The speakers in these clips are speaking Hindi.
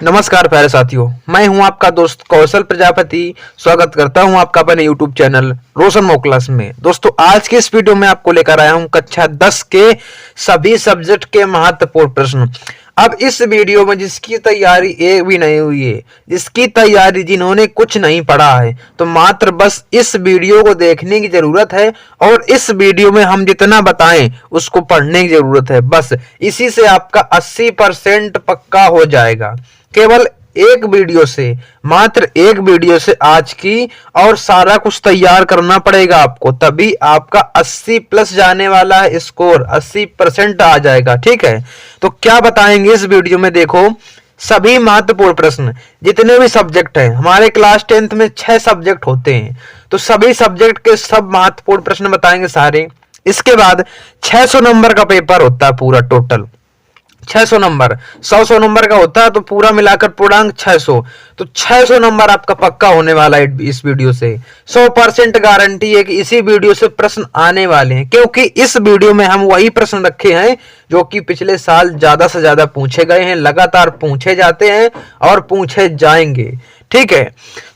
नमस्कार प्यारे साथियों, मैं हूं आपका दोस्त कौशल प्रजापति। स्वागत करता हूं आपका अपने यूट्यूब चैनल रोशन मॉक क्लास में। दोस्तों, आज के इस वीडियो में आपको लेकर आया हूं कक्षा 10 के सभी सब्जेक्ट के महत्वपूर्ण प्रश्न। अब इस वीडियो में जिसकी तैयारी एक भी नहीं हुई है, जिसकी तैयारी जिन्होंने कुछ नहीं पढ़ा है, तो मात्र बस इस वीडियो को देखने की जरूरत है और इस वीडियो में हम जितना बताएं उसको पढ़ने की जरूरत है। बस इसी से आपका 80% पक्का हो जाएगा। केवल एक वीडियो से, मात्र एक वीडियो से आज की और सारा कुछ तैयार करना पड़ेगा आपको, तभी आपका 80 प्लस जाने वाला है स्कोर, 80% आ जाएगा। ठीक है, तो क्या बताएंगे इस वीडियो में? देखो, सभी महत्वपूर्ण प्रश्न, जितने भी सब्जेक्ट हैं, हमारे क्लास 10th में 6 सब्जेक्ट होते हैं, तो सभी सब्जेक्ट के सब महत्वपूर्ण प्रश्न बताएंगे सारे। इसके बाद 600 नंबर का पेपर होता है पूरा टोटल, 600 नंबर, 100 नंबर का होता है, तो पूरा मिलाकर पूर्णांक 600, तो 600 नंबर आपका पक्का होने वाला है इस वीडियो से। 100% गारंटी है कि इसी वीडियो से प्रश्न आने वाले हैं, क्योंकि इस वीडियो में हम वही प्रश्न रखे हैं जो कि पिछले साल ज्यादा से ज्यादा पूछे गए हैं, लगातार पूछे जाते हैं और पूछे जाएंगे। ठीक है,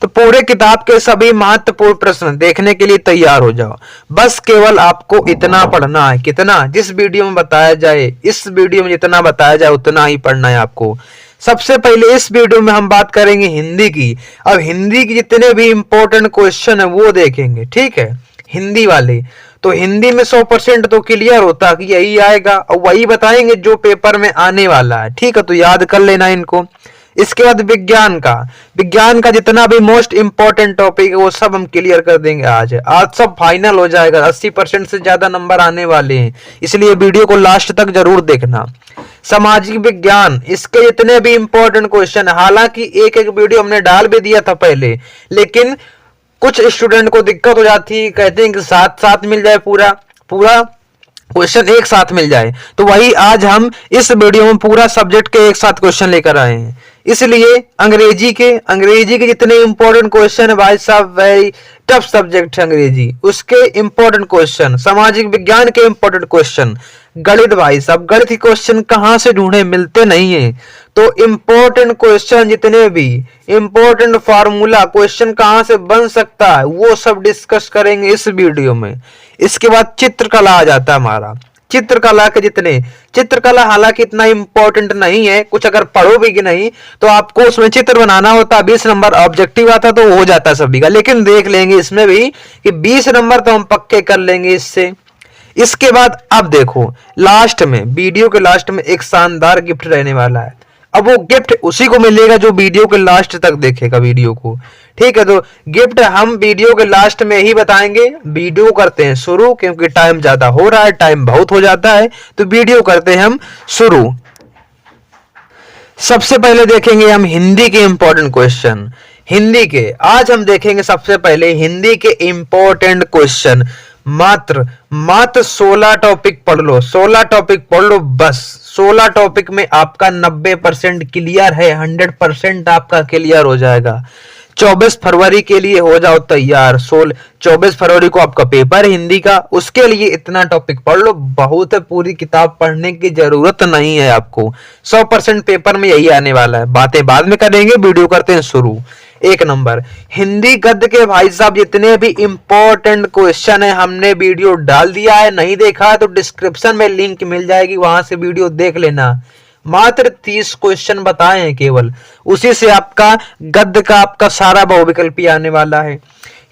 तो पूरे किताब के सभी महत्वपूर्ण प्रश्न देखने के लिए तैयार हो जाओ। बस केवल आपको इतना पढ़ना है, कितना? जिस वीडियो में बताया जाए, इस वीडियो में जितना बताया जाए उतना ही पढ़ना है आपको। सबसे पहले इस वीडियो में हम बात करेंगे हिंदी की। अब हिंदी की जितने भी इंपॉर्टेंट क्वेश्चन है वो देखेंगे। ठीक है, हिंदी वाले, तो हिंदी में 100% तो क्लियर होता कि यही आएगा और वही बताएंगे जो पेपर में आने वाला है। ठीक है, तो याद कर लेना इनको। इसके बाद विज्ञान का जितना भी मोस्ट इंपॉर्टेंट टॉपिक है वो सब हम क्लियर कर देंगे आज सब फाइनल हो जाएगा। 80% से ज्यादा नंबर आने वाले हैं, इसलिए वीडियो को लास्ट तक जरूर देखना। सामाजिक विज्ञान, इसके जितने भी इंपॉर्टेंट क्वेश्चन, हालांकि एक एक वीडियो हमने डाल भी दिया था पहले, लेकिन कुछ स्टूडेंट को दिक्कत हो जाती है, कहते हैं कि साथ साथ मिल जाए, पूरा क्वेश्चन एक साथ मिल जाए, तो वही आज हम इस वीडियो में पूरा सब्जेक्ट के एक साथ क्वेश्चन लेकर आए हैं। इसलिए अंग्रेजी के जितने इंपॉर्टेंट क्वेश्चन है भाई साहब, वेरी टफ सब्जेक्ट है अंग्रेजी, उसके इंपॉर्टेंट क्वेश्चन, सामाजिक विज्ञान के इंपॉर्टेंट क्वेश्चन, गणित भाई साहब, गणित के क्वेश्चन कहां से ढूंढे, मिलते नहीं है, तो इंपॉर्टेंट क्वेश्चन जितने भी इंपॉर्टेंट फार्मूला क्वेश्चन कहां से बन सकता है वो सब डिस्कस करेंगे इस वीडियो में। इसके बाद चित्रकला आ जाता है हमारा। चित्रकला के जितने, चित्रकला हालांकि इतना इंपॉर्टेंट नहीं है, कुछ अगर पढ़ो भी नहीं तो आपको उसमें चित्र बनाना होता है, 20 नंबर ऑब्जेक्टिव आता तो हो जाता है सभी का, लेकिन देख लेंगे इसमें भी कि 20 नंबर तो हम पक्के कर लेंगे इससे। इसके बाद अब देखो, लास्ट में, वीडियो के लास्ट में एक शानदार गिफ्ट रहने वाला है। अब वो गिफ्ट उसी को मिलेगा जो वीडियो के लास्ट तक देखेगा वीडियो को। ठीक है, तो गिफ्ट हम वीडियो के लास्ट में ही बताएंगे। वीडियो करते हैं शुरू, क्योंकि टाइम ज्यादा हो रहा है, टाइम बहुत हो जाता है, तो वीडियो करते हैं हम शुरू। सबसे पहले देखेंगे हम हिंदी के इंपॉर्टेंट क्वेश्चन। हिंदी के आज हम देखेंगे सबसे पहले हिंदी के इंपॉर्टेंट क्वेश्चन। मात्र 16 टॉपिक पढ़ लो, 16 टॉपिक पढ़ लो बस। 16 टॉपिक में आपका 90% क्लियर है, 100% आपका क्लियर हो जाएगा। 24 फरवरी के लिए हो जाओ तैयार। 24 फरवरी को आपका पेपर है हिंदी का, उसके लिए इतना टॉपिक पढ़ लो, बहुत है, पूरी किताब पढ़ने की जरूरत नहीं है आपको। 100% पेपर में यही आने वाला है, बातें बाद में करेंगे, वीडियो करते हैं शुरू। एक नंबर हिंदी गद्य के भाई साहब जितने भी इंपॉर्टेंट क्वेश्चन है हमने वीडियो डाल दिया है, नहीं देखा है तो डिस्क्रिप्शन में लिंक मिल जाएगी, वहां से वीडियो देख लेना। मात्र 30 क्वेश्चन बताए हैं केवल, उसी से आपका गद्य का आपका सारा बहुविकल्पी आने वाला है।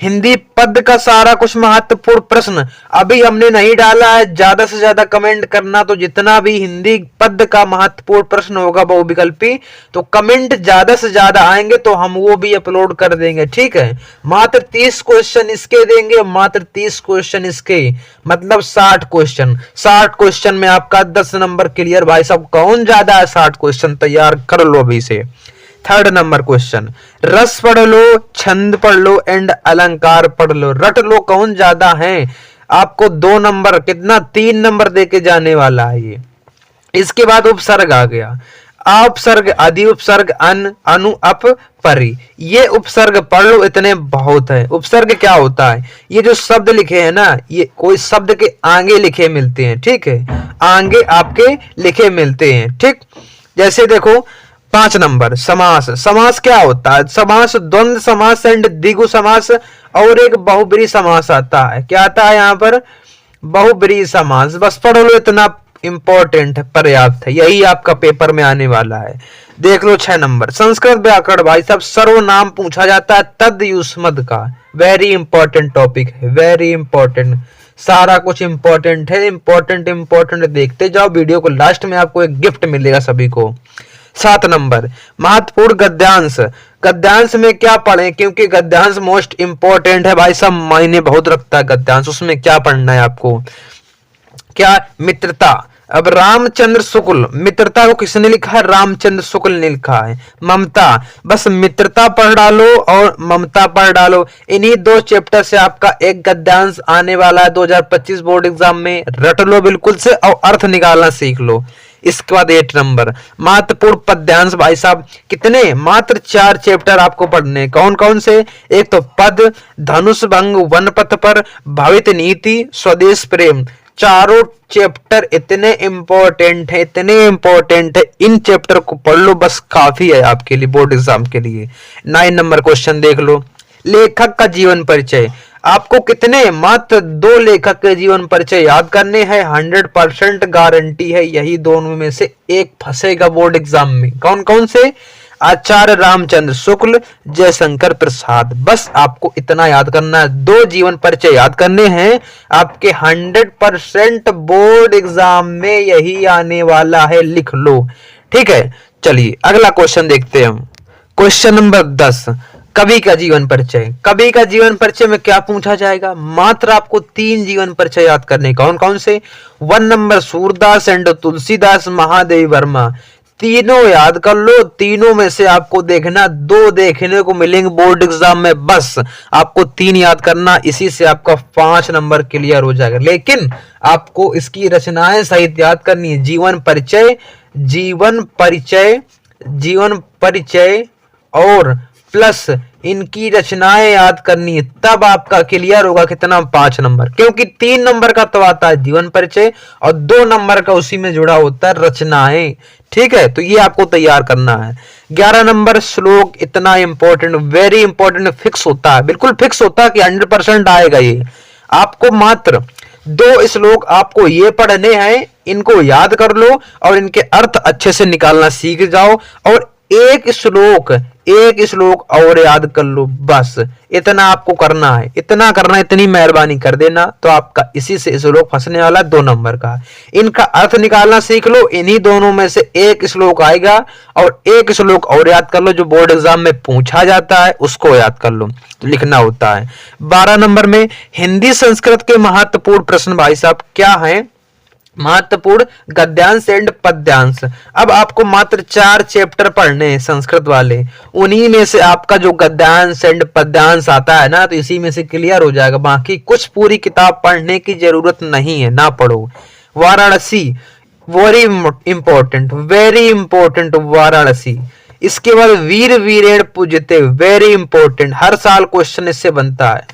हिंदी पद का सारा कुछ महत्वपूर्ण प्रश्न अभी हमने नहीं डाला है, ज्यादा से ज्यादा कमेंट करना, तो जितना भी हिंदी पद का महत्वपूर्ण प्रश्न होगा बहुविकल्पी, तो कमेंट ज्यादा से ज्यादा आएंगे तो हम वो भी अपलोड कर देंगे। ठीक है, मात्र 30 क्वेश्चन इसके देंगे, मात्र 30 क्वेश्चन इसके, मतलब 60 क्वेश्चन। 60 क्वेश्चन में आपका 10 नंबर क्लियर भाई साहब, कौन ज्यादा है? 60 क्वेश्चन तैयार कर लो अभी से। थर्ड नंबर क्वेश्चन, रस पढ़ लो, छंद पढ़ लो एंड अलंकार पढ़ लो, रट लो, कौन ज्यादा है? आपको 2 नंबर, कितना, 3 नंबर देके जाने वाला है ये। इसके बाद उपसर्ग आ गया, अपसर्ग, अधि उपसर्ग, अन, अनु, अप, परि, ये उपसर्ग पढ़ लो, इतने बहुत है। उपसर्ग क्या होता है? ये जो शब्द लिखे हैं ना, ये कोई शब्द के आगे लिखे मिलते हैं। ठीक है, आगे आपके लिखे मिलते हैं। ठीक, जैसे देखो 5 नंबर समास। समास क्या होता है? समास द्वंद्व समास एंड द्विगु समास और एक बहुब्रीहि समास आता है। क्या आता है यहाँ पर? बहुब्रीहि समास। बस पढ़ लो, इतना इंपॉर्टेंट है, पर्याप्त है, यही आपका पेपर में आने वाला है। देख लो 6 नंबर संस्कृत व्याकरण भाई साहब सर्वनाम पूछा जाता है तद युष्मद् का। वेरी इंपॉर्टेंट टॉपिक है, वेरी इंपॉर्टेंट, सारा कुछ इंपॉर्टेंट है। इंपॉर्टेंट देखते जाओ, वीडियो को लास्ट में आपको एक गिफ्ट मिलेगा सभी को। 7 नंबर महत्वपूर्ण गद्यांश। गद्यांश में क्या पढ़ें, क्योंकि गद्यांश मोस्ट इंपॉर्टेंट है भाई साहब, मायने बहुत रखता है गद्यांश। उसमें क्या पढ़ना है आपको? क्या? मित्रता। अब रामचंद्र शुक्ल, मित्रता को किसने लिखा है? रामचंद्र शुक्ल ने लिखा है। ममता, बस मित्रता पढ़ डालो और ममता पढ़ डालो। इन्हीं 2 चैप्टर से आपका एक गद्यांश आने वाला है 2025 बोर्ड एग्जाम में, रट लो बिल्कुल से और अर्थ निकालना सीख लो। इसके बाद 8 नंबर महत्वपूर्ण पद्यांश भाई साहब, कितने? मात्र 4 चैप्टर आपको पढ़ने। कौन कौन से? एक तो पद, धनुष भंग, वनपथ पर, भवित नीति, स्वदेश प्रेम। चारों चैप्टर इतने इंपॉर्टेंट है, इतने इंपॉर्टेंट है, इन चैप्टर को पढ़ लो, बस काफी है आपके लिए बोर्ड एग्जाम के लिए। 9 नंबर क्वेश्चन देख लो, लेखक का जीवन परिचय। आपको कितने? मात्र 2 लेखक के जीवन परिचय याद करने हैं। 100% गारंटी है यही दोनों में से एक फंसेगा बोर्ड एग्जाम में। कौन कौन से? आचार्य रामचंद्र शुक्ल, जयशंकर प्रसाद। बस आपको इतना याद करना है, 2 जीवन परिचय याद करने हैं आपके। 100% बोर्ड एग्जाम में यही आने वाला है, लिख लो, ठीक है। चलिए अगला क्वेश्चन देखते हैं हम। क्वेश्चन नंबर 10 कवि का जीवन परिचय। कवि का जीवन परिचय में क्या पूछा जाएगा? मात्र आपको 3 जीवन परिचय याद करने। कौन कौन से? 1 नंबर सूरदास एंड तुलसीदास, महादेवी वर्मा। तीनों याद कर लो, तीनों में से आपको देखना 2 देखने को मिलेंगे बोर्ड एग्जाम में, बस आपको 3 याद करना, इसी से आपका 5 नंबर क्लियर हो जाएगा। लेकिन आपको इसकी रचनाएं सहित याद करनी है। जीवन परिचय, जीवन परिचय, जीवन परिचय और प्लस इनकी रचनाएं याद करनी है, तब आपका क्लियर होगा कितना? 5 नंबर। क्योंकि 3 नंबर का तो आता है जीवन परिचय और 2 नंबर का उसी में जुड़ा होता है रचनाएं, ठीक है। तो ये आपको तैयार करना है। 11 नंबर श्लोक, इतना इंपॉर्टेंट, वेरी इंपॉर्टेंट, फिक्स होता है, बिल्कुल फिक्स होता है कि 100% आएगा ये। आपको मात्र 2 श्लोक आपको ये पढ़ने हैं, इनको याद कर लो और इनके अर्थ अच्छे से निकालना सीख जाओ और एक श्लोक और याद कर लो, बस इतना आपको करना है, इतना करना, इतनी मेहरबानी कर देना, तो आपका इसी से श्लोक फंसने वाला 2 नंबर का। इनका अर्थ निकालना सीख लो, इन्हीं दोनों में से एक श्लोक आएगा और एक श्लोक और याद कर लो जो बोर्ड एग्जाम में पूछा जाता है, उसको याद कर लो, तो लिखना होता है। 12 नंबर में हिंदी संस्कृत के महत्वपूर्ण प्रश्न भाई साहब क्या है? महत्वपूर्ण गद्यांश एंड पद्यांश। अब आपको मात्र 4 चैप्टर पढ़ने हैं संस्कृत वाले, उन्हीं में से आपका जो गद्यांश एंड पद्यांश आता है ना, तो इसी में से क्लियर हो जाएगा। बाकी कुछ पूरी किताब पढ़ने की जरूरत नहीं है, ना पढ़ो। Varanasi, very important, very important Varanasi. इसके बाद वीर वीरेण पूजते, वेरी इंपॉर्टेंट, हर साल क्वेश्चन इससे बनता है,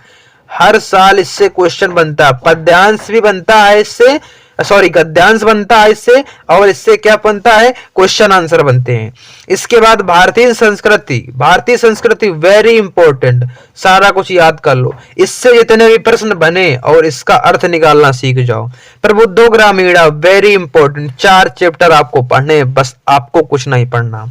हर साल इससे क्वेश्चन बनता है। पद्यांश भी बनता है इससे, सॉरी गद्यांश बनता है इससे, और इससे क्या बनता है? क्वेश्चन आंसर बनते हैं। इसके बाद भारतीय संस्कृति, भारतीय संस्कृति वेरी इंपॉर्टेंट, सारा कुछ याद कर लो, इससे जितने भी प्रश्न बने और इसका अर्थ निकालना सीख जाओ। प्रबुद्धो ग्रामीणा वेरी इंपॉर्टेंट, 4 चैप्टर आपको पढ़ने, बस आपको कुछ नहीं पढ़ना।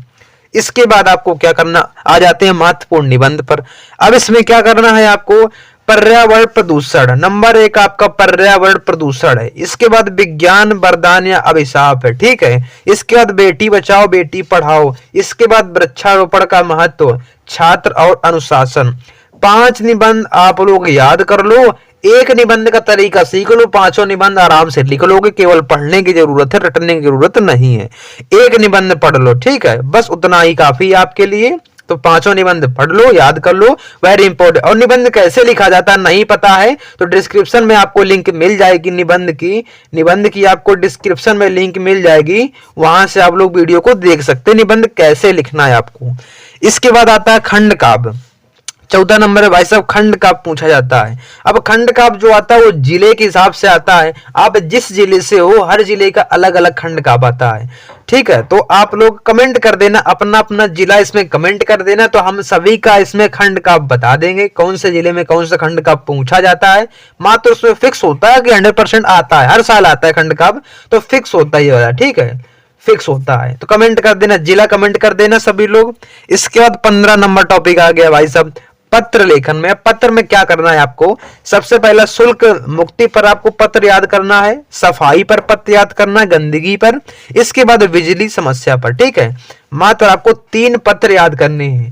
इसके बाद आपको क्या करना, आ जाते हैं महत्वपूर्ण निबंध पर। अब इसमें क्या करना है आपको? पर्यावरण प्रदूषण, नंबर 1 आपका पर्यावरण प्रदूषण है। इसके बाद विज्ञान वरदान या अभिशाप है, ठीक है। इसके बाद बेटी बचाओ बेटी पढ़ाओ। इसके बाद वृक्षारोपण का महत्व, छात्र और अनुशासन। 5 निबंध आप लोग याद कर लो, एक निबंध का तरीका सीख लो, 5 निबंध आराम से लिख लोगे, केवल पढ़ने की जरूरत है, रटने की जरूरत नहीं है। एक निबंध पढ़ लो, ठीक है, बस उतना ही काफी है आपके लिए। तो 5 निबंध पढ़ लो, याद कर लो, वेरी इंपॉर्टेंट। और निबंध कैसे लिखा जाता है नहीं पता है तो डिस्क्रिप्शन में आपको लिंक मिल जाएगी निबंध की आपको डिस्क्रिप्शन में लिंक मिल जाएगी, वहां से आप लोग वीडियो को देख सकते हैं निबंध कैसे लिखना है आपको। इसके बाद आता है खंड काव्य। 14 नंबर है भाई साहब, खंड काप पूछा जाता है। अब खंड काप जो आता है वो जिले के हिसाब से आता है। आप जिस जिले से हो हर जिले का अलग अलग खंड काप आता है, ठीक है। तो आप लोग कमेंट कर देना, अपना अपना जिला इसमें कमेंट कर देना, तो हम सभी का इसमें खंड काप बता देंगे कौन से जिले में कौन सा खंड काप पूछा जाता है। मात्र उसमें फिक्स होता है कि 100% आता है, हर साल आता है खंड काप, तो फिक्स होता है ये वाला, ठीक है, फिक्स होता है। तो कमेंट कर देना, जिला कमेंट कर देना सभी लोग। इसके बाद 15 नंबर टॉपिक आ गया भाई साहब, पत्र लेखन में। पत्र में क्या करना है आपको, सबसे पहला शुल्क मुक्ति पर आपको पत्र याद करना है, सफाई पर पत्र याद करना है, गंदगी पर, इसके बाद बिजली समस्या पर, ठीक है। मात्र आपको 3 पत्र याद करने हैं,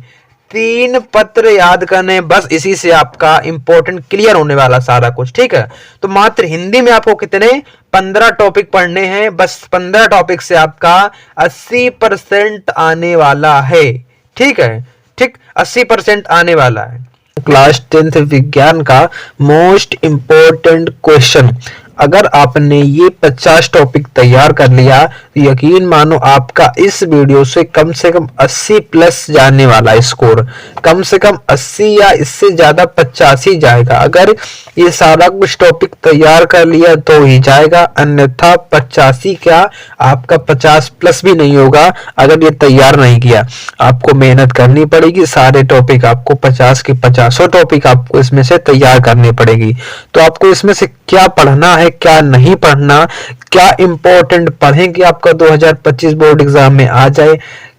3 पत्र याद करने, बस इसी से आपका इंपॉर्टेंट क्लियर होने वाला सारा कुछ, ठीक है। तो मात्र हिंदी में आपको कितने 15 टॉपिक पढ़ने हैं, बस 15 टॉपिक से आपका 80% आने वाला है, ठीक है, ठीक 80% आने वाला है। क्लास 10th विज्ञान का मोस्ट इंपॉर्टेंट क्वेश्चन, अगर आपने ये 50 टॉपिक तैयार कर लिया तो यकीन मानो आपका इस वीडियो से कम 80 प्लस जाने वाला स्कोर, कम से कम 80 या इससे ज्यादा 85 जाएगा। अगर ये सारा कुछ टॉपिक तैयार कर लिया तो ही जाएगा, अन्यथा 85 क्या आपका 50 प्लस भी नहीं होगा। अगर ये तैयार नहीं किया, आपको मेहनत करनी पड़ेगी, सारे टॉपिक आपको 50 के 50 टॉपिक आपको इसमें से तैयार करनी पड़ेगी। तो आपको इसमें से क्या पढ़ना है, क्या नहीं पढ़ना, क्या इंपॉर्टेंट पढ़ें कि आपका 2025 बोर्ड एग्जाम में आ जाए,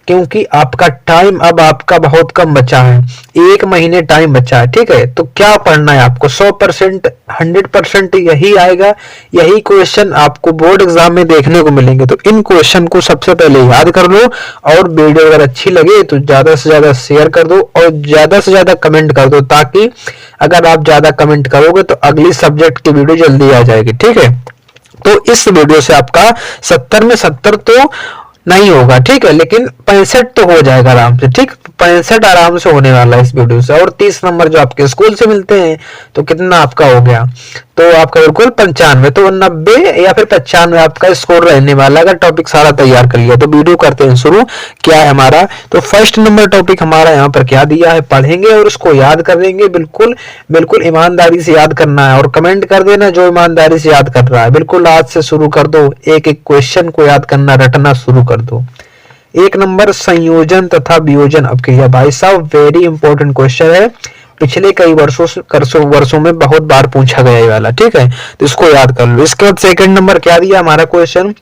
क्योंकि आपका टाइम अब आपका बहुत कम बचा है, 1 महीने टाइम बचा है, ठीक है। तो क्या पढ़ना है आपको, 100% 100% यही आएगा, यही क्वेश्चन आपको बोर्ड एग्जाम में देखने को मिलेंगे। तो इन क्वेश्चन को सबसे पहले याद कर लो, और वीडियो अगर अच्छी लगे तो ज्यादा से ज्यादा शेयर कर दो और ज्यादा से ज्यादा कमेंट कर दो, ताकि अगर आप ज्यादा कमेंट करोगे तो अगली सब्जेक्ट की वीडियो जल्दी आ जाएगी, ठीक है। तो इस वीडियो से आपका 70 में 70 तो नहीं होगा, ठीक है, लेकिन 65 तो हो जाएगा आराम से, ठीक, 65 आराम से होने वाला है इस वीडियो से। और 30 नंबर जो आपके स्कूल से मिलते हैं, तो कितना आपका हो गया, तो आपका बिल्कुल 95, तो 90 या फिर 95 आपका स्कोर रहने वाला, अगर टॉपिक सारा तैयार कर लिया। तो वीडियो करते हैं शुरू, क्या है हमारा। तो फर्स्ट नंबर टॉपिक हमारा यहाँ पर क्या दिया है, पढ़ेंगे और उसको याद करेंगे, बिल्कुल बिल्कुल ईमानदारी से याद करना है। और कमेंट कर देना जो ईमानदारी से याद कर रहा है, बिल्कुल आज से शुरू कर दो, एक एक क्वेश्चन को याद करना, रटना शुरू कर दो। 1 नंबर संयोजन तथा वियोजन अपक्रिया, भाई साहब वेरी इंपॉर्टेंट क्वेश्चन है, पिछले कई वर्षों में बहुत बार पूछा गया ये वाला, ठीक है, तो इसको याद कर लो। इसके बाद सेकंड नंबर क्या दिया हमारा क्वेश्चन,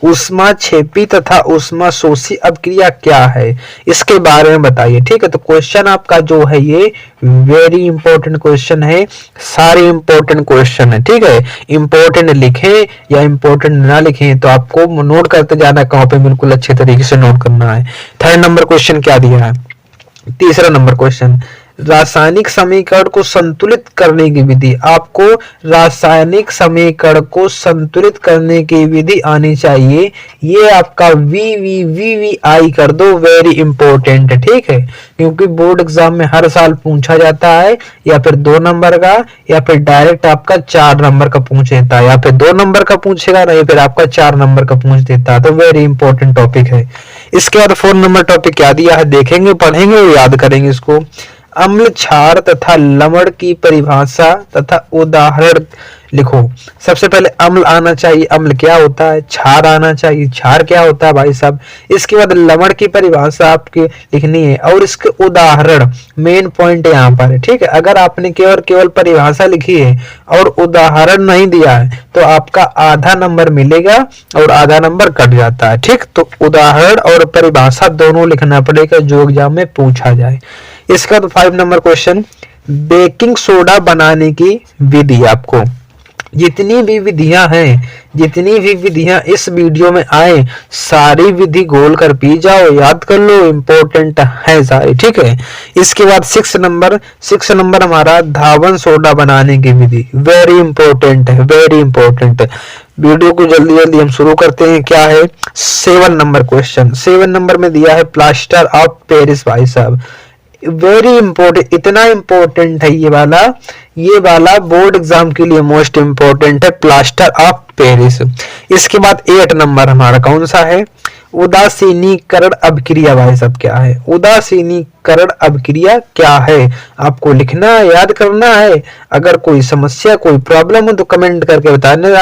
ऊष्मा छेपी तथा ऊष्मा शोषी अपक्रिया क्या है, इसके बारे में बताइए, ठीक है। तो क्वेश्चन आपका जो है ये वेरी इंपॉर्टेंट क्वेश्चन है, सारे इंपॉर्टेंट क्वेश्चन है, ठीक है। इंपॉर्टेंट लिखें या इंपॉर्टेंट ना लिखें, तो आपको नोट करते जाना, कहाँ पे बिल्कुल अच्छे तरीके से नोट करना है। थर्ड नंबर क्वेश्चन क्या दिया है, तीसरा नंबर क्वेश्चन, रासायनिक समीकरण को संतुलित करने की विधि, आपको रासायनिक समीकरण को संतुलित करने की विधि आनी चाहिए। ये आपका VVVVI कर दो, वेरी इंपॉर्टेंट है, ठीक है, क्योंकि बोर्ड एग्जाम में हर साल पूछा जाता है, या फिर 2 नंबर का, या फिर डायरेक्ट आपका 4 नंबर का पूछ देता है, या फिर 2 नंबर का पूछेगा, नहीं फिर आपका 4 नंबर का पूछ देता है। तो वेरी इंपॉर्टेंट टॉपिक है। इसके बाद 4 नंबर टॉपिक क्या दिया है, देखेंगे, पढ़ेंगे और याद करेंगे इसको। अम्ल, क्षार तथा लवण की परिभाषा तथा उदाहरण लिखो। सबसे पहले अम्ल आना चाहिए, अम्ल क्या होता है, क्षार आना चाहिए, क्षार क्या होता है भाई साहब। इसके बाद लवण की परिभाषा आपकी लिखनी है, और इसके उदाहरण मेन पॉइंट यहाँ पर है, ठीक है। अगर आपने केवल परिभाषा लिखी है और उदाहरण नहीं दिया है, तो आपका आधा नंबर मिलेगा और आधा नंबर कट जाता है, ठीक। तो उदाहरण और परिभाषा दोनों लिखना पड़ेगा जो एग्जाम में पूछा जाए। इसका तो 5 नंबर क्वेश्चन, बेकिंग सोडा बनाने की विधि, आपको जितनी भी विधियां इस वीडियो में आए, सारी विधि घोल कर पी जाओ, याद कर लो, इंपॉर्टेंट है सारी, ठीक है। इसके बाद 6 नंबर हमारा धावन सोडा बनाने की विधि, वेरी इंपॉर्टेंट है, वेरी इंपॉर्टेंट। वीडियो को जल्दी हम शुरू करते हैं। क्या है 7 नंबर क्वेश्चन, 7 नंबर में दिया है प्लास्टर ऑफ पेरिस, भाई साहब वेरी इंपॉर्टेंट, इतना इंपॉर्टेंट है ये वाला बोर्ड एग्जाम के लिए मोस्ट इंपॉर्टेंट है, प्लास्टर ऑफ पेरिस। इसके बाद 8 नंबर हमारा कौन सा है, उदासीनीकरण अभिक्रिया भाई साहब क्या है? उदासीनीकरण अभिक्रिया क्या है? आपको लिखना है, याद करना है। अगर कोई समस्या, कोई प्रॉब्लम हो तो कमेंट करके बताने।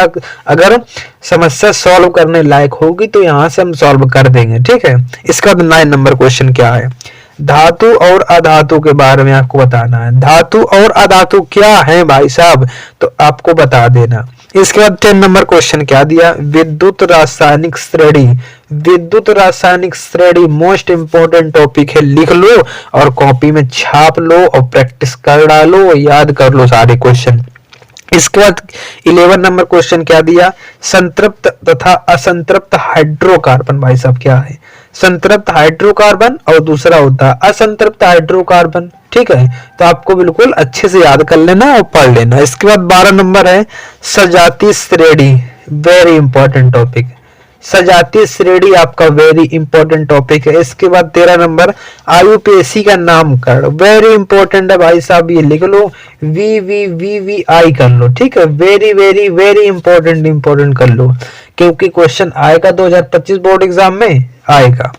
अगर समस्या सॉल्व करने लायक होगी तो यहाँ से हम सॉल्व कर देंगे, ठीक है। इसका 9 नंबर क्वेश्चन क्या है? धातु और अधातु के बारे में आपको बताना है। धातु और अधातु क्या है भाई साहब, तो आपको बता देना। इसके बाद 10 नंबर क्वेश्चन क्या दिया? विद्युत रासायनिक श्रेणी। विद्युत रासायनिक श्रेणी मोस्ट इंपोर्टेंट टॉपिक है, लिख लो और कॉपी में छाप लो और प्रैक्टिस कर डालो, याद कर लो सारे क्वेश्चन। इसके बाद 11 नंबर क्वेश्चन क्या दिया? संतृप्त तथा असंतृप्त हाइड्रोकार्बन भाई साहब क्या है? संतृप्त हाइड्रोकार्बन और दूसरा होता है असंतृप्त हाइड्रोकार्बन, ठीक है। तो आपको बिल्कुल अच्छे से याद कर लेना और पढ़ लेना। इसके बाद 12 नंबर है सजातीय श्रेणी, वेरी इंपॉर्टेंट टॉपिक। सजातीय श्रेणी आपका वेरी इंपॉर्टेंट टॉपिक है। इसके बाद 13 नंबर आयुपेशी का नामकरण, वेरी इंपॉर्टेंट है भाई साहब, ये लिख लो, VVVVI कर लो, ठीक है। वेरी वेरी वेरी इंपॉर्टेंट कर लो, क्योंकि क्वेश्चन आएगा 2025 बोर्ड एग्जाम में आएगा।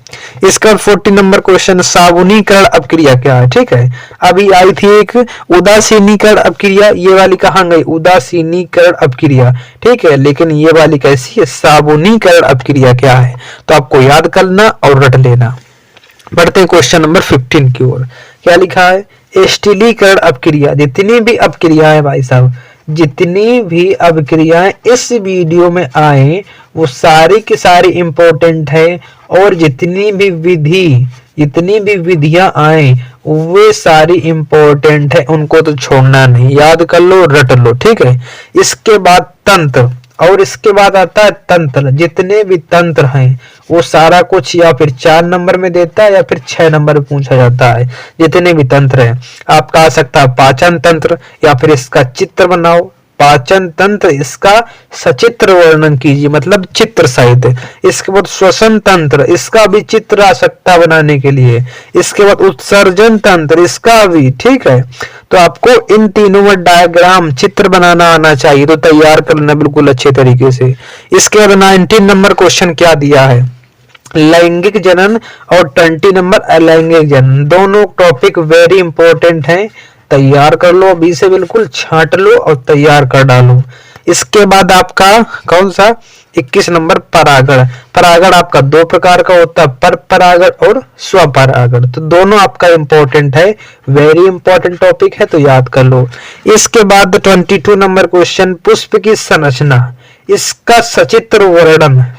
इसका 40 नंबर क्वेश्चन साबुनीकरण अपक्रिया क्या है, ठीक है। अभी आई थी एक उदासीनीकरण अपक्रिया, ये वाली कहाँ गई? उदासीनीकरण अपक्रिया, ठीक है। लेकिन ये वाली कैसी है? साबुनीकरण अपक्रिया क्या है? तो आपको याद करना और रट लेना। बढ़ते हैं क्वेश्चन नंबर 15 की ओर। क्या लिखा है? एस्टिलीकरण अपक्रिया। जितनी भी अपक्रियाएं भाई साहब, जितनी भी अपक्रियाएं इस वीडियो में आए वो सारी की सारी इंपॉर्टेंट है, और जितनी भी विधियां आए वे सारी इंपॉर्टेंट है, उनको तो छोड़ना नहीं, याद कर लो, रट लो, ठीक है। इसके बाद तंत्र, और इसके बाद आता है तंत्र। जितने भी तंत्र हैं वो सारा कुछ या फिर 4 नंबर में देता है या फिर 6 नंबर में पूछा जाता है। जितने भी तंत्र हैं आपका आ सकता है पाचन तंत्र, या फिर इसका चित्र बनाओ। पाचन तंत्र, इसका सचित्र वर्णन कीजिए, मतलब चित्र सहित। इसके बाद श्वसन तंत्र, इसका भी चित्र आ सकता है बनाने के लिए। इसके बाद उत्सर्जन तंत्र, इसका भी, ठीक है। तो आपको इन तीनों में डायग्राम, चित्र बनाना आना चाहिए, तो तैयार करना बिल्कुल अच्छे तरीके से। इसके बाद 19 नंबर क्वेश्चन क्या दिया है? लैंगिक जनन और 20 नंबर अलैंगिक जनन, दोनों टॉपिक वेरी इंपॉर्टेंट हैं, तैयार कर लो अभी से, बिल्कुल छांट लो और तैयार कर डालो। इसके बाद आपका कौन सा? 21 नंबर परागण। परागण आपका 2 प्रकार का होता है, पर परागण और स्वपरागण, तो दोनों आपका इंपॉर्टेंट है, वेरी इंपॉर्टेंट टॉपिक है, तो याद कर लो। इसके बाद 22 नंबर क्वेश्चन पुष्प की संरचना, इसका सचित्र वर्णन,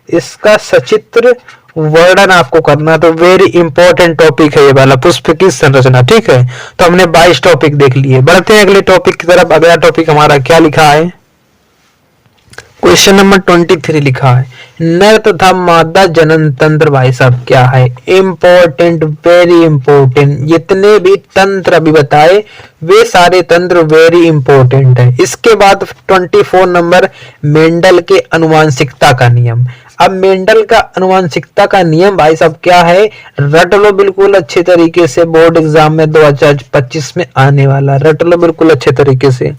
इसका सचित्र वर्णन आपको करना, तो वेरी इंपॉर्टेंट टॉपिक है ये वाला, पुष्प की संरचना, ठीक है। तो हमने 22 टॉपिक देख लिए। बढ़ते हैं अगले टॉपिक की तरफ। अगला टॉपिक हमारा क्या लिखा है? क्वेश्चन नंबर 23 लिखा है नर तथा मादा जनन तंत्र भाई साहब क्या है? Important, very important. जितने भी तंत्र अभी बताए वे सारे तंत्र वेरी इंपॉर्टेंट है। इसके बाद 24 नंबर मेंडल के अनुवांशिकता का नियम। अब मेंडल का अनुवांशिकता का नियम भाई साहब क्या है? रट लो बिल्कुल अच्छे तरीके से, बोर्ड एग्जाम में 2025 में आने वाला, रट लो बिल्कुल अच्छे तरीके से।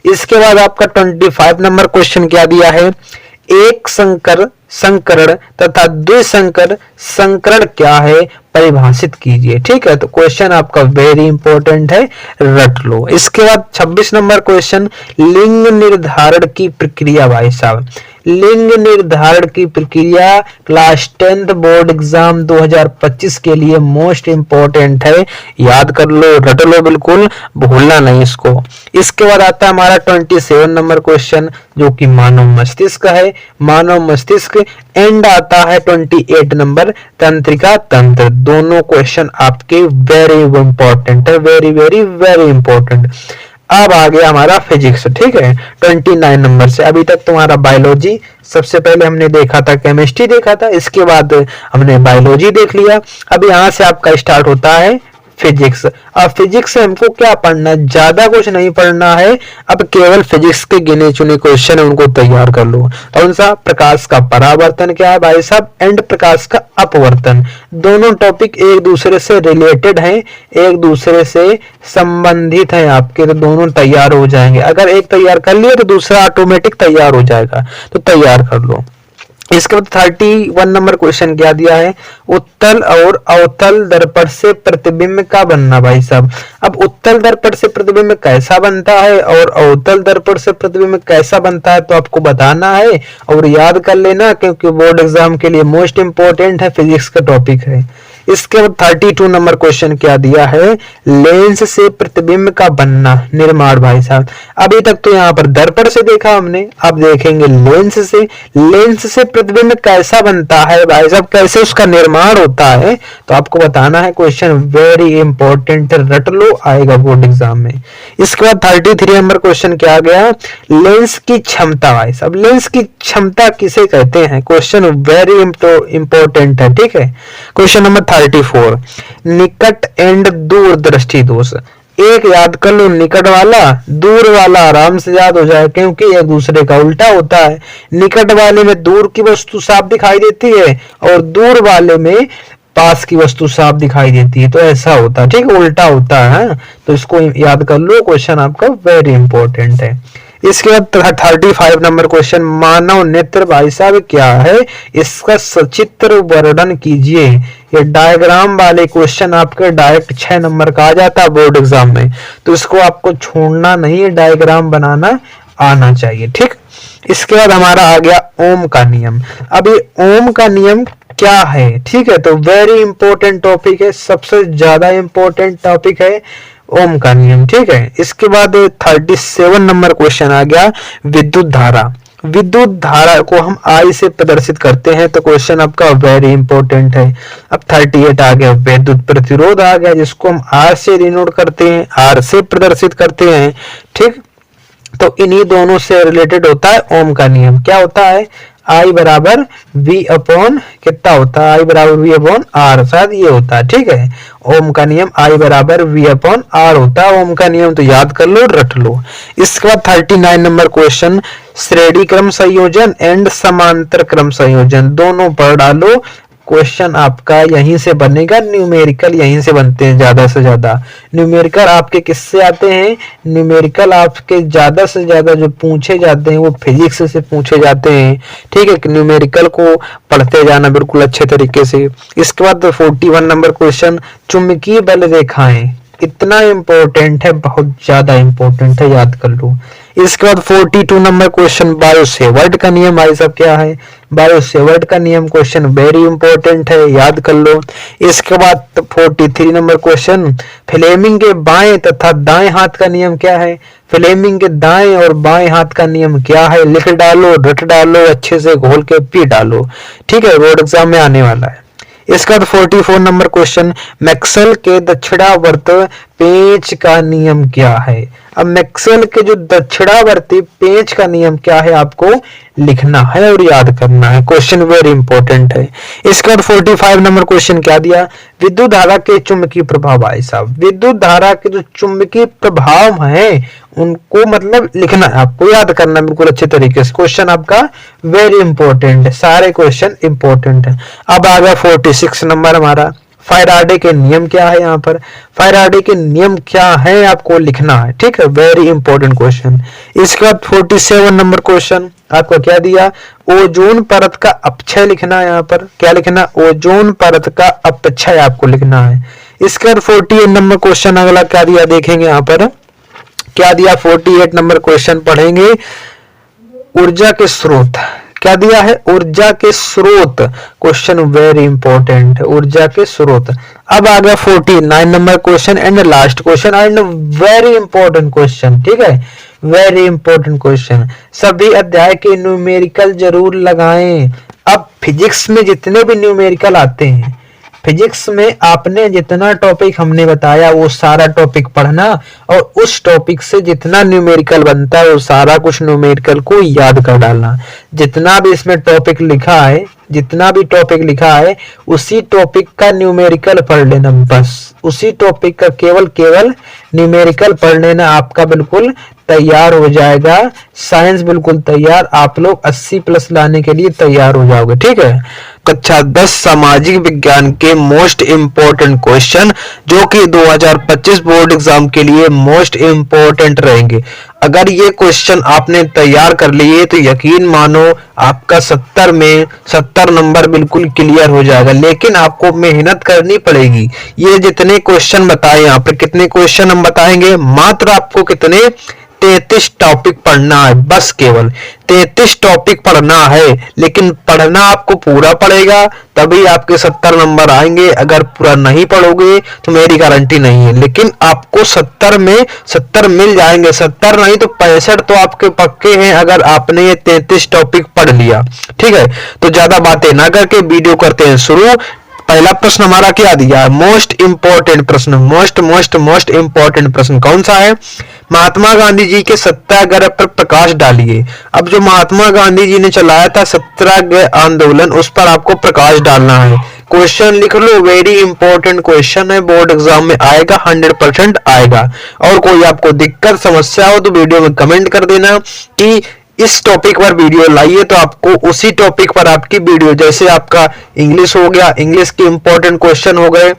इसके बाद आपका 25 नंबर क्वेश्चन क्या दिया है? एक संकर संकरण तथा द्विसंकर संकरण क्या है, परिभाषित कीजिए, ठीक है। तो क्वेश्चन आपका वेरी इंपॉर्टेंट है, रट लो। इसके बाद 26 नंबर क्वेश्चन लिंग निर्धारण की प्रक्रिया भाई साहब, लिंग निर्धारण की प्रक्रिया क्लास 10th बोर्ड एग्जाम 2025 के लिए मोस्ट इंपॉर्टेंट है, याद कर लो, रट लो, बिल्कुल भूलना नहीं इसको। इसके बाद आता है हमारा 27 नंबर क्वेश्चन जो कि मानव मस्तिष्क है, मानव मस्तिष्क। एंड आता है 28 नंबर तंत्रिका तंत्र। दोनों क्वेश्चन आपके वेरी इंपॉर्टेंट है, वेरी वेरी वेरी इंपॉर्टेंट। अब आ गया हमारा फिजिक्स, ठीक है, 29 नंबर से। अभी तक तुम्हारा बायोलॉजी, सबसे पहले हमने देखा था केमिस्ट्री देखा था, इसके बाद हमने बायोलॉजी देख लिया। अब यहाँ से आपका स्टार्ट होता है फिजिक्स। अब फिजिक्स से हमको क्या पढ़ना, ज्यादा कुछ नहीं पढ़ना है, अब केवल फिजिक्स के गिने चुने क्वेश्चन है उनको तैयार कर लो। कौन सा? प्रकाश का परावर्तन क्या है भाई साहब, एंड प्रकाश का अपवर्तन। दोनों टॉपिक एक दूसरे से रिलेटेड हैं, एक दूसरे से संबंधित हैं आपके, तो दोनों तैयार हो जाएंगे। अगर एक तैयार कर लिया तो दूसरा ऑटोमेटिक तैयार हो जाएगा, तो तैयार कर लो। इसके बाद 31 नंबर क्वेश्चन क्या दिया है, उत्तल और अवतल दर्पण से प्रतिबिंब का बनना। भाई साहब, अब उत्तल दर्पण से प्रतिबिंब कैसा बनता है और अवतल दर्पण से प्रतिबिंब कैसा बनता है तो आपको बताना है और याद कर लेना, क्योंकि बोर्ड एग्जाम के लिए मोस्ट इंपोर्टेंट है, फिजिक्स का टॉपिक है। इसके बाद 32 नंबर क्वेश्चन क्या दिया है, लेंस से प्रतिबिंब का बनना निर्माण। भाई साहब, अभी तक तो यहाँ पर दर्पण से देखा हमने, अब देखेंगे लेंस से। लेंस से प्रतिबिंब कैसा बनता है भाई साहब, कैसे उसका निर्माण होता है तो आपको बताना है। क्वेश्चन वेरी इंपॉर्टेंट, रट लो, आएगा बोर्ड एग्जाम में। इसके बाद 33 नंबर क्वेश्चन क्या आ गया, लेंस की क्षमता। भाई साहब, लेंस की क्षमता किसे कहते हैं, क्वेश्चन वेरी इंपॉर्टेंट है। ठीक है, क्वेश्चन नंबर 34, निकट एंड दूर दृष्टि दोष। एक याद कर लो निकट वाला, दूर वाला आराम से याद हो जाए, क्योंकि एक दूसरे का उल्टा होता है। निकट वाले में दूर की वस्तु साफ दिखाई देती है और दूर वाले में पास की वस्तु साफ दिखाई देती है, तो ऐसा होता है। ठीक है, उल्टा होता है, तो इसको याद कर लो, क्वेश्चन आपका वेरी इंपॉर्टेंट है। इसके बाद 35 नंबर क्वेश्चन, मानव नेत्र भाई साहब क्या है, इसका सचित्र वर्णन कीजिए। ये डायग्राम वाले क्वेश्चन आपके डायरेक्ट 6 नंबर का आ जाता है बोर्ड एग्जाम में, तो इसको आपको छोड़ना नहीं है, डायग्राम बनाना आना चाहिए। ठीक, इसके बाद हमारा आ गया ओम का नियम। अब ये ओम का नियम क्या है, ठीक है, तो वेरी इंपॉर्टेंट टॉपिक है, सबसे ज्यादा इंपॉर्टेंट टॉपिक है ओम का नियम। ठीक है, इसके बाद 37 नंबर क्वेश्चन आ गया, विद्युत धारा। विद्युत धारा को हम आई से प्रदर्शित करते हैं, तो क्वेश्चन आपका वेरी इंपॉर्टेंट है। अब 38 आ गया, विद्युत प्रतिरोध आ गया, जिसको हम आर से डिनोट करते हैं, आर से प्रदर्शित करते हैं। ठीक, तो इन्हीं दोनों से रिलेटेड होता है ओम का नियम। क्या होता है, आई बराबर वी अपॉन कितना होता है, आई बराबर वी अपॉन आर, शायद ये होता है। ठीक है, ओम का नियम आई बराबर वी अपॉन आर होता है ओम का नियम, तो याद कर लो, रट लो। इसके बाद 39 नंबर क्वेश्चन, श्रेणी क्रम संयोजन एंड समांतर क्रम संयोजन दोनों पढ़ डालो। क्वेश्चन आपका यहीं से बनेगा, न्यूमेरिकल यहीं से बनते हैं ज्यादा से ज्यादा। न्यूमेरिकल आपके किससे आते हैं, न्यूमेरिकल आपके ज्यादा से ज्यादा जो पूछे जाते हैं वो फिजिक्स से पूछे जाते हैं। ठीक है, न्यूमेरिकल को पढ़ते जाना बिल्कुल अच्छे तरीके से। इसके बाद 41 नंबर क्वेश्चन, चुंबकीय बल रेखाएं, इतना इंपॉर्टेंट है, बहुत ज्यादा इंपॉर्टेंट है, याद कर लो। इसके बाद 42 नंबर क्वेश्चन, बायो-सेवर्ट का नियम भाई साहब क्या है, बायो-सेवर्ट का नियम क्वेश्चन वेरी इंपॉर्टेंट है, याद कर लो। इसके बाद 43 नंबर क्वेश्चन, फ्लेमिंग के बाएं तथा दाएं हाथ का नियम क्या है, फ्लेमिंग के दाएं और बाएं हाथ का नियम क्या है, लिख डालो, रट डालो, अच्छे से घोल के पी डालो। ठीक है, बोर्ड एग्जाम में आने वाला है। इसका 44 नंबर क्वेश्चन, मैक्सवेल के दक्षिणावर्त पेंच का नियम क्या है। अब मैक्सवेल के जो दक्षिणावर्ती पेंच का नियम क्या है आपको लिखना है और याद करना है, क्वेश्चन वेरी इंपॉर्टेंट है। इसके बाद 45 नंबर क्वेश्चन क्या दिया, विद्युत धारा के चुंबकीय प्रभाव। भाई साहब, विद्युत धारा के जो चुंबकीय प्रभाव हैं उनको मतलब लिखना है आपको, याद करना बिल्कुल अच्छे तरीके से, क्वेश्चन आपका वेरी इंपॉर्टेंट है, सारे क्वेश्चन इंपॉर्टेंट है। अब आ गया 46 नंबर हमारा, फैराडे के नियम क्या है, यहाँ पर फैराडे के नियम क्या है आपको लिखना है। ठीक है, वेरी इंपॉर्टेंट क्वेश्चन। इसके बाद 47 नंबर क्वेश्चन आपको क्या दिया, ओजोन परत का अपक्षय लिखना है, यहाँ पर क्या लिखना, ओजोन परत का अपक्षय आपको लिखना है। इसके बाद 48 नंबर क्वेश्चन अगला क्या दिया देखेंगे, यहाँ पर क्या दिया, 48 नंबर क्वेश्चन पढ़ेंगे, ऊर्जा के स्रोत क्या दिया है, ऊर्जा के स्रोत, क्वेश्चन वेरी इंपॉर्टेंट है, ऊर्जा के स्रोत। अब आ गया 49 number question and last question and very important question. ठीक है, वेरी इंपॉर्टेंट क्वेश्चन, सभी अध्याय के न्यूमेरिकल जरूर लगाएं। अब फिजिक्स में जितने भी न्यूमेरिकल आते हैं, फिजिक्स में आपने जितना टॉपिक हमने बताया वो सारा टॉपिक पढ़ना और उस टॉपिक से जितना न्यूमेरिकल बनता है वो सारा कुछ न्यूमेरिकल को याद कर डालना। जितना भी इसमें टॉपिक लिखा है, जितना भी टॉपिक लिखा है उसी टॉपिक का न्यूमेरिकल पढ़ लेना, बस उसी टॉपिक का केवल न्यूमेरिकल पढ़ लेना, आपका बिल्कुल तैयार हो जाएगा, साइंस बिल्कुल तैयार, आप लोग 80 प्लस लाने के लिए तैयार हो जाओगे। ठीक है, कक्षा 10 सामाजिक विज्ञान के मोस्ट इम्पोर्टेंट क्वेश्चन, जो कि 2025 बोर्ड एग्जाम के लिए मोस्ट इम्पोर्टेंट रहेंगे। अगर ये क्वेश्चन आपने तैयार कर लिए तो यकीन मानो आपका 70 में 70 नंबर बिल्कुल क्लियर हो जाएगा, लेकिन आपको मेहनत करनी पड़ेगी। ये जितने क्वेश्चन बताए, यहाँ पर कितने क्वेश्चन हम बताएंगे, मात्र आपको कितने 33 टॉपिक पढ़ना है, बस केवल 33 टॉपिक पढ़ना है। लेकिन पढ़ना आपको पूरा पड़ेगा, तभी आपके 70 नंबर आएंगे। अगर पूरा नहीं पढ़ोगे तो मेरी गारंटी नहीं है, लेकिन आपको 70 में 70 मिल जाएंगे। 70 नहीं तो 65 तो आपके पक्के हैं, अगर आपने ये 33 टॉपिक पढ़ लिया। ठीक है, तो ज्यादा बातें ना करके वीडियो करते हैं शुरू। पहला प्रश्न हमारा क्या दिया है, मोस्ट इंपोर्टेंट प्रश्न, मोस्ट इंपोर्टेंट प्रश्न कौन सा है, महात्मा गांधी जी के सत्याग्रह पर प्रकाश डालिए। अब जो महात्मा गांधी जी ने चलाया था सत्याग्रह आंदोलन, उस पर आपको प्रकाश डालना है। क्वेश्चन लिख लो, वेरी इंपॉर्टेंट क्वेश्चन है, बोर्ड एग्जाम में आएगा, 100% आएगा। और कोई आपको दिक्कत समस्या हो तो वीडियो में कमेंट कर देना कि इस टॉपिक पर वीडियो लाइए, तो आपको उसी टॉपिक पर आपकी वीडियो, जैसे आपका इंग्लिश हो गया, इंग्लिश के इंपॉर्टेंट क्वेश्चन हो गए,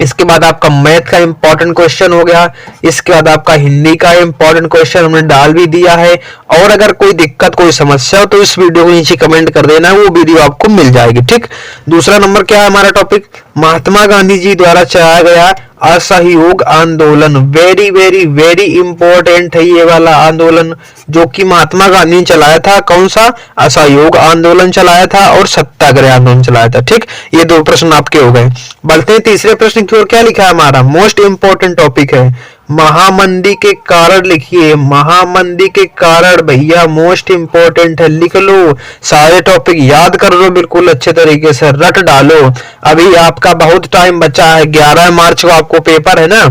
इसके बाद आपका मैथ का इंपॉर्टेंट क्वेश्चन हो गया, इसके बाद आपका हिंदी का इंपॉर्टेंट क्वेश्चन हमने डाल भी दिया है। और अगर कोई दिक्कत कोई समस्या हो तो इस वीडियो को नीचे कमेंट कर देना, वो वीडियो आपको मिल जाएगी। ठीक, दूसरा नंबर क्या है हमारा टॉपिक, महात्मा गांधी जी द्वारा चलाया गया असहयोग आंदोलन। वेरी वेरी वेरी इंपॉर्टेंट है ये वाला आंदोलन, जो कि महात्मा गांधी ने चलाया था। कौन सा, असहयोग आंदोलन चलाया था और सत्याग्रह आंदोलन चलाया था। ठीक, ये दो प्रश्न आपके हो गए। बढ़ते हैं तीसरे प्रश्न की ओर। क्या लिखा है हमारा, मोस्ट इंपॉर्टेंट टॉपिक है, महामंदी के कारण लिखिए। महामंदी के कारण भैया मोस्ट इंपॉर्टेंट है, लिख लो, सारे टॉपिक याद कर लो, बिल्कुल अच्छे तरीके से रट डालो। अभी आपका बहुत टाइम बचा है, 11 मार्च को आपको पेपर है ना,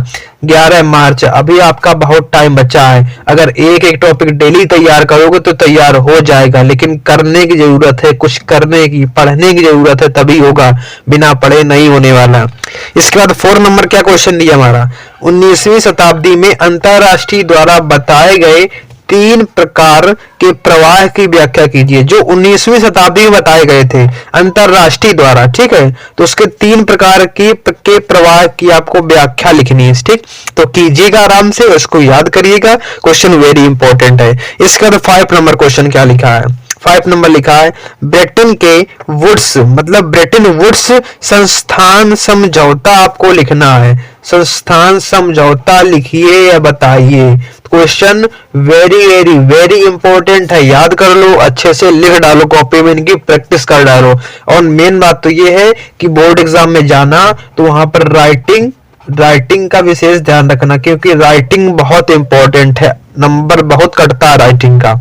11 मार्च, अभी आपका बहुत टाइम बचा है। अगर एक एक टॉपिक डेली तैयार करोगे तो तैयार हो जाएगा, लेकिन करने की जरूरत है, कुछ करने की, पढ़ने की जरूरत है, तभी होगा, बिना पढ़े नहीं होने वाला। इसके बाद 4 नंबर क्या क्वेश्चन दिया हमारा, 19वीं शताब्दी में अंतरराष्ट्रीय द्वारा बताए गए 3 प्रकार के प्रवाह की व्याख्या कीजिए। जो 19वीं शताब्दी में बताए गए थे अंतरराष्ट्रीय द्वारा, ठीक है, तो उसके 3 प्रकार के प्रवाह की आपको व्याख्या लिखनी है। ठीक, तो कीजिएगा आराम से, उसको याद करिएगा, क्वेश्चन वेरी इंपॉर्टेंट है। इसके बाद 5 नंबर क्वेश्चन क्या लिखा है, 5 नंबर लिखा है, ब्रिटेन के वुड्स, मतलब ब्रिटेन वुड्स संस्थान समझौता आपको लिखना है। संस्थान समझौता लिखिए या बताइए। Question very very very important है, याद कर लो, अच्छे से लिख डालो, कॉपी में इनकी प्रैक्टिस कर डालो। और मेन बात तो ये है कि बोर्ड एग्जाम में जाना तो वहां पर राइटिंग का विशेष ध्यान रखना, क्योंकि राइटिंग बहुत इंपॉर्टेंट है, नंबर बहुत कटता है राइटिंग का।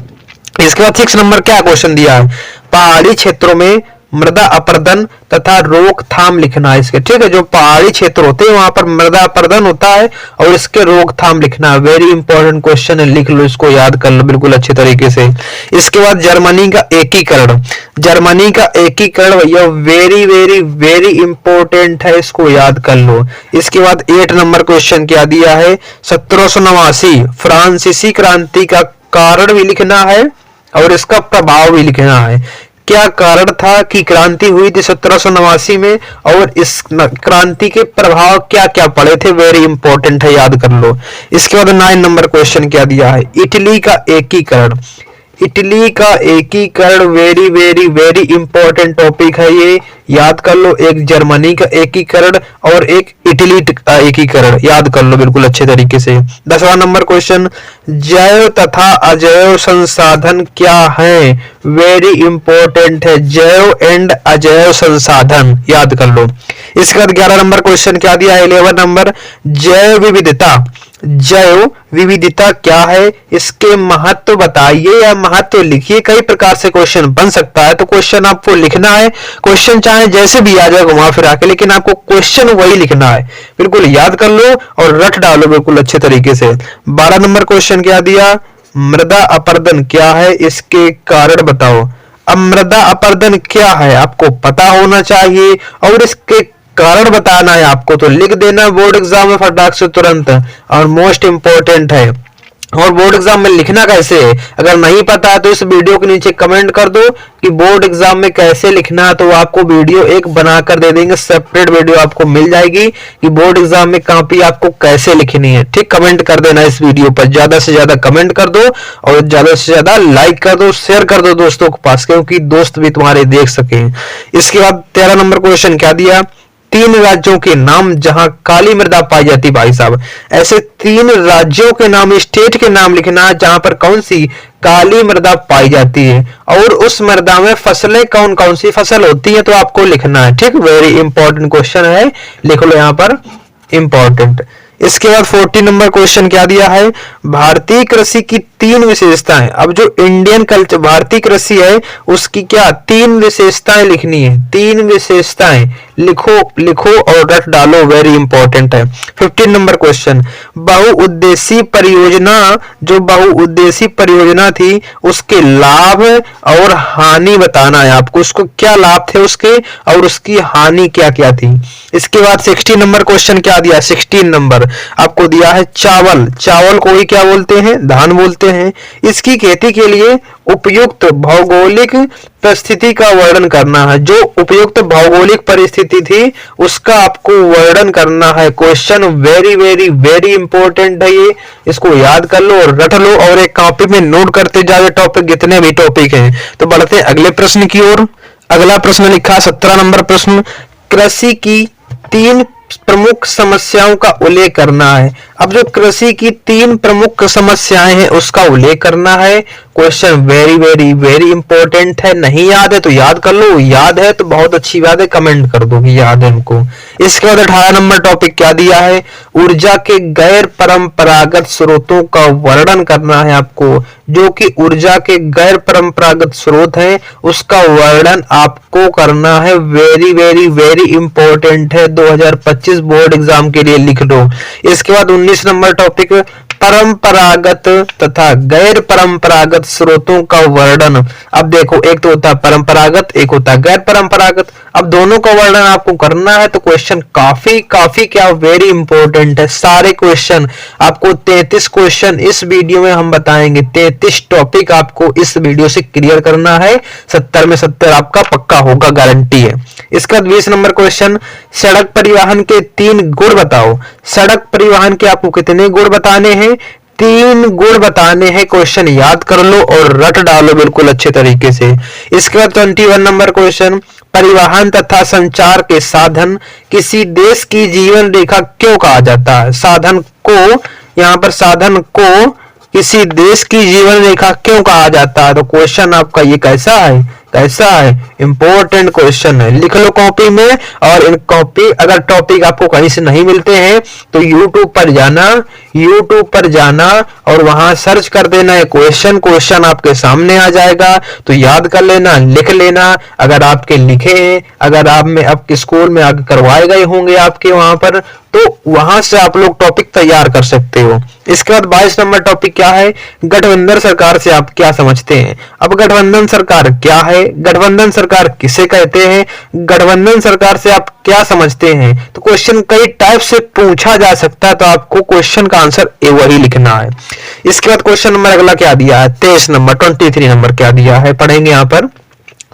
इसके बाद 6 नंबर क्या क्वेश्चन दिया है, पहाड़ी क्षेत्रों में मृदा अपरदन तथा रोकथाम लिखना है इसके। ठीक है, जो पहाड़ी क्षेत्र होते हैं वहां पर मृदा अपरदन होता है और इसके रोकथाम लिखना है। वेरी इंपॉर्टेंट क्वेश्चन है, लिख लो, इसको याद कर लो बिल्कुल अच्छे तरीके से। इसके बाद जर्मनी का एकीकरण, जर्मनी का एकीकरण भैया वेरी वेरी वेरी इंपॉर्टेंट है, इसको याद कर लो। इसके बाद 8 नंबर क्वेश्चन क्या दिया है, 1789 फ्रांसीसी क्रांति का कारण भी लिखना है और इसका प्रभाव भी लिखना है। क्या कारण था कि क्रांति हुई थी 1789 में, और इस क्रांति के प्रभाव क्या क्या पड़े थे, वेरी इंपॉर्टेंट है, याद कर लो। इसके बाद 9 नंबर क्वेश्चन क्या दिया है, इटली का एकीकरण। इटली का एकीकरण very very very important topic है, ये याद कर लो। एक जर्मनी का एकीकरण और एक इटली का एकीकरण, याद कर लो बिल्कुल अच्छे तरीके से। 10वां नंबर क्वेश्चन, जैव तथा अजैव संसाधन क्या है, वेरी इंपॉर्टेंट है, जैव एंड अजैव संसाधन, याद कर लो। इसके बाद 11 नंबर क्वेश्चन क्या दिया है, 11 नंबर, जैव विविधता। जैव विविधता क्या है, इसके महत्व बताइए या महत्व लिखिए। कई प्रकार से क्वेश्चन बन सकता है, तो क्वेश्चन आपको लिखना है। क्वेश्चन चाहे जैसे भी आ जाए घुमा फिरा के, लेकिन आपको क्वेश्चन वही लिखना है, बिल्कुल याद कर लो और रट डालो बिल्कुल अच्छे तरीके से। 12 नंबर क्वेश्चन क्या दिया, मृदा अपरदन क्या है, इसके कारण बताओ। अब मृदा अपरदन क्या है आपको पता होना चाहिए और इसके कारण बताना है आपको, तो लिख देना बोर्ड एग्जाम में फटाक से तुरंत। और मोस्ट इंपोर्टेंट है और बोर्ड एग्जाम में लिखना कैसे है, अगर नहीं पता है तो इस वीडियो के नीचे कमेंट कर दो कि बोर्ड एग्जाम में कैसे लिखना है, तो वो आपको वीडियो एक बनाकर दे देंगे, सेपरेट वीडियो आपको मिल जाएगी कि बोर्ड एग्जाम में कॉपी आपको कैसे लिखनी है। ठीक, कमेंट कर देना इस वीडियो पर, ज्यादा से ज्यादा कमेंट कर दो और ज्यादा से ज्यादा लाइक कर दो, शेयर कर दो दोस्तों के पास, क्योंकि दोस्त भी तुम्हारे देख सके। इसके बाद 13 नंबर क्वेश्चन क्या दिया, 3 राज्यों के नाम जहां काली मृदा पाई जाती। भाई साहब ऐसे 3 राज्यों के नाम, स्टेट के नाम लिखना है जहां पर कौन सी काली मृदा पाई जाती है, और उस मृदा में फसलें कौन कौन सी फसल होती है, तो आपको लिखना है। ठीक, वेरी इंपॉर्टेंट क्वेश्चन है, लिख लो यहां पर इंपॉर्टेंट। इसके बाद 14 नंबर क्वेश्चन क्या दिया है, भारतीय कृषि की 3 विशेषताएं। अब जो इंडियन कल्चर भारतीय कृषि है उसकी क्या 3 विशेषताएं लिखनी है, 3 विशेषताएं लिखो लिखो और रट डालो, वेरी इंपॉर्टेंट है। 15 नंबर क्वेश्चन, बहुउद्देशीय परियोजना, जो बहुउद्देशीय परियोजना थी उसके लाभ और हानि बताना है आपको, उसको क्या लाभ थे उसके और उसकी हानि क्या क्या थी। इसके बाद 16 नंबर क्वेश्चन क्या दिया, 16 नंबर आपको दिया है चावल। चावल को ही क्या बोलते हैं, धान बोलते हैं। इसकी खेती के लिए उपयुक्त भौगोलिक परिस्थिति का वर्णन करना है, जो उपयुक्त भौगोलिक परिस्थिति थी उसका आपको वर्णन करना है। Question very very very important है ये, इसको याद कर लो और रट लो और एक कॉपी में नोट करते जाओ टॉपिक, जितने भी टॉपिक हैं। तो बढ़ते हैं अगले प्रश्न की ओर। अगला प्रश्न लिखा 17 नंबर प्रश्न, कृषि की 3 प्रमुख समस्याओं का उल्लेख करना है। अब जो कृषि की 3 प्रमुख समस्याएं हैं उसका उल्लेख करना है। Question very very very important है, नहीं याद है तो याद कर लो, याद है तो बहुत अच्छी बात है, कमेंट कर दो कि याद है हमको। इसके बाद 18 नंबर टॉपिक क्या दिया है, ऊर्जा के गैर परंपरागत स्रोतों का वर्णन करना है आपको, जो कि ऊर्जा के गैर परंपरागत स्रोत हैं उसका वर्णन आपको करना है। वेरी वेरी वेरी इंपॉर्टेंट है, 2025 बोर्ड एग्जाम के लिए लिख लो। इसके बाद 19 नंबर टॉपिक, परंपरागत तथा गैर परंपरागत स्रोतों का वर्णन। अब देखो एक तो होता है परंपरागत, एक होता है गैर परंपरागत, अब दोनों का वर्णन आपको करना है। तो क्वेश्चन काफी काफी क्या वेरी इंपॉर्टेंट है, सारे क्वेश्चन आपको 33 क्वेश्चन इस वीडियो में हम बताएंगे, 33 टॉपिक आपको इस वीडियो से क्लियर करना है, 70 में 70 आपका पक्का होगा, गारंटी है। इसका 20 नंबर क्वेश्चन, सड़क परिवहन के 3 गुण बताओ। सड़क परिवहन के आपको कितने गुण बताने हैं, 3 गुण बताने हैं। क्वेश्चन याद कर लो और रट डालो बिल्कुल अच्छे तरीके से। इसके बाद 21 नंबर क्वेश्चन, परिवहन तथा संचार के साधन किसी देश की जीवन रेखा क्यों कहा जाता है। साधन को, यहाँ पर साधन को किसी देश की जीवन रेखा क्यों कहा जाता है। तो क्वेश्चन आपका ये कैसा है, कैसा है, इंपॉर्टेंट क्वेश्चन है, लिख लो कॉपी में। और इन कॉपी अगर टॉपिक आपको कहीं से नहीं मिलते हैं तो YouTube पर जाना, YouTube पर जाना और वहां सर्च कर देना है क्वेश्चन, क्वेश्चन आपके सामने आ जाएगा, तो याद कर लेना, लिख लेना। अगर आपके लिखे हैं, अगर आप में आपके स्कूल में आगे करवाए गए होंगे आपके वहां पर, तो वहां से आप लोग टॉपिक तैयार कर सकते हो। इसके बाद 22 नंबर टॉपिक क्या है, गठबंधन सरकार से आप क्या समझते हैं। अब गठबंधन सरकार क्या है, गठबंधन सरकार किसे कहते हैं, गठबंधन सरकार से आप क्या समझते हैं। तो क्वेश्चन कई टाइप से पूछा जा सकता है, तो आपको क्वेश्चन का आंसर वही लिखना है। इसके बाद क्वेश्चन नंबर अगला क्या दिया है, 23 नंबर 23 नंबर क्या दिया है, पढ़ेंगे यहाँ पर।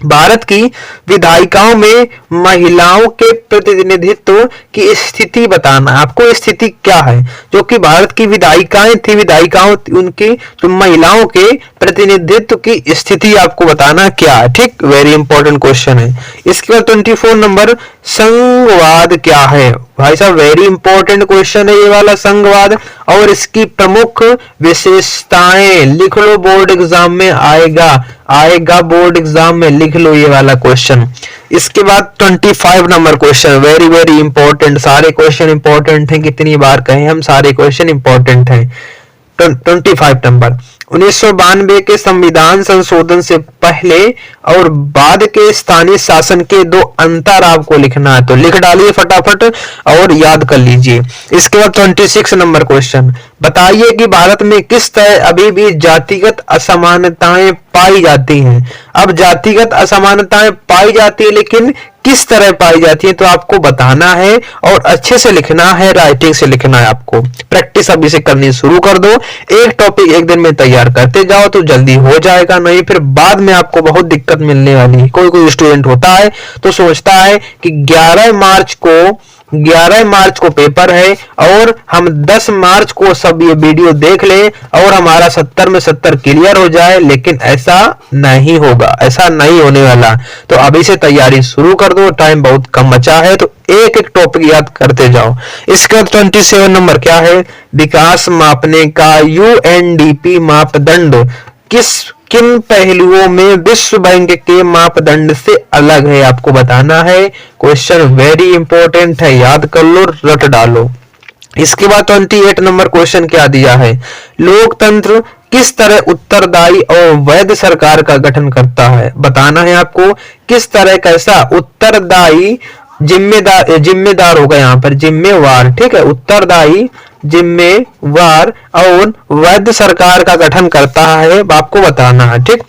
भारत की विधायिकाओं में महिलाओं के प्रतिनिधित्व की स्थिति बताना। आपको स्थिति क्या है, जो कि भारत की विधायिकाएं थी, विधायिकाओं उनकी तो महिलाओं के प्रतिनिधित्व की स्थिति आपको बताना क्या है। ठीक, वेरी इंपॉर्टेंट क्वेश्चन है। इसके बाद 24 नंबर, संघवाद क्या है। भाई साहब वेरी इंपॉर्टेंट क्वेश्चन है ये वाला, संघवाद और इसकी प्रमुख विशेषताएं लिख लो, बोर्ड एग्जाम में आएगा, आएगा बोर्ड एग्जाम में, लिख लो ये वाला क्वेश्चन। इसके बाद 25 number question, very very important, सारे क्वेश्चन इंपॉर्टेंट हैं, कितनी बार कहें हम, सारे क्वेश्चन इंपॉर्टेंट हैं। 25 नंबर, 1992 के संविधान संशोधन से पहले और बाद के स्थानीय शासन के 2 अंतर आपको लिखना है, तो लिख डालिए फटाफट और याद कर लीजिए। इसके बाद 26 नंबर क्वेश्चन, बताइए कि भारत में किस तरह अभी भी जातिगत असमानताएं पाई जाती हैं। अब जातिगत असमानताएं पाई जाती है, लेकिन किस तरह पाई जाती है, तो आपको बताना है और अच्छे से लिखना है, राइटिंग से लिखना है। आपको प्रैक्टिस अभी से करनी शुरू कर दो। एक टॉपिक एक दिन में तैयार करते जाओ तो जल्दी हो जाएगा, नहीं फिर बाद में आपको बहुत दिक्कत मिलने वाली है। कोई कोई स्टूडेंट होता है तो सोचता है कि 11 मार्च को पेपर है और हम 10 मार्च को सब ये वीडियो देख लें और हमारा 70 में 70 क्लियर हो जाए, लेकिन ऐसा नहीं होगा, ऐसा नहीं होने वाला। तो अभी से तैयारी शुरू कर दो, टाइम बहुत कम बचा है, तो एक एक टॉपिक याद करते जाओ। इसका 27 नंबर क्या है, विकास मापने का यूएनडीपी मापदंड किन पहलुओं में विश्व बैंक के मापदंड से अलग है, आपको बताना है। क्वेश्चन वेरी इंपॉर्टेंट है, याद कर लो, रट डालो। इसके बाद 28 नंबर क्वेश्चन क्या दिया है, लोकतंत्र किस तरह उत्तरदायी और वैध सरकार का गठन करता है, बताना है आपको। किस तरह कैसा उत्तरदायी, जिम्मेदार होगा यहाँ पर, जिम्मेवार, ठीक है, उत्तरदायी, जिम्मेवार और वैध सरकार का गठन करता है, आपको बताना है, ठीक।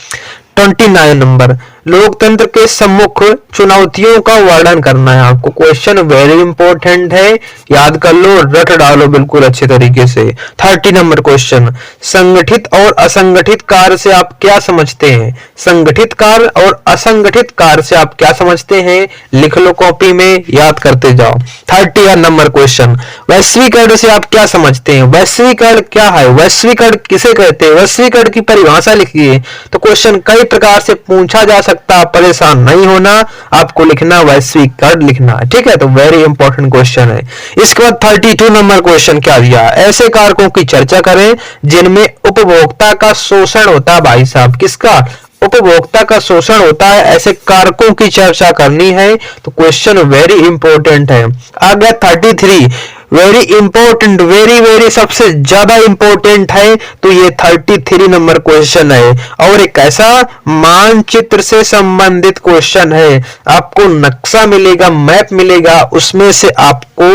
29 नंबर, लोकतंत्र के सम्मुख चुनौतियों का वर्णन करना है आपको। क्वेश्चन वेरी इंपॉर्टेंट है, याद कर लो, रट डालो बिल्कुल अच्छे तरीके से। 30 नंबर क्वेश्चन, संगठित और असंगठित कार्य से आप क्या समझते हैं, संगठित कार्य और असंगठित कार्य से आप क्या समझते हैं, लिख लो कॉपी में, याद करते जाओ। 31 नंबर क्वेश्चन, वैश्वीकरण से आप क्या समझते हैं, वैश्वीकरण क्या है, वैश्वीकरण किसे कहते हैं, वैश्वीकरण की परिभाषा लिखिए। तो क्वेश्चन कई प्रकार से पूछा जा सकता, परेशान नहीं होना, आपको लिखना वैश्वीकरण लिखना, ठीक है। तो वेरी इंपॉर्टेंट क्वेश्चन है। इसके बाद 32 नंबर क्वेश्चन क्या दिया, ऐसे कारकों की चर्चा करें जिनमें उपभोक्ता का शोषण होता है। भाई साहब, किसका, उपभोक्ता का शोषण होता है, ऐसे कारकों की चर्चा करनी है। तो क्वेश्चन वेरी इंपॉर्टेंट है। आ गया 33, वेरी इंपॉर्टेंट, वेरी सबसे ज्यादा इंपॉर्टेंट है, तो ये 33 नंबर क्वेश्चन है और एक ऐसा मानचित्र से संबंधित क्वेश्चन है। आपको नक्शा मिलेगा, मैप मिलेगा, उसमें से आपको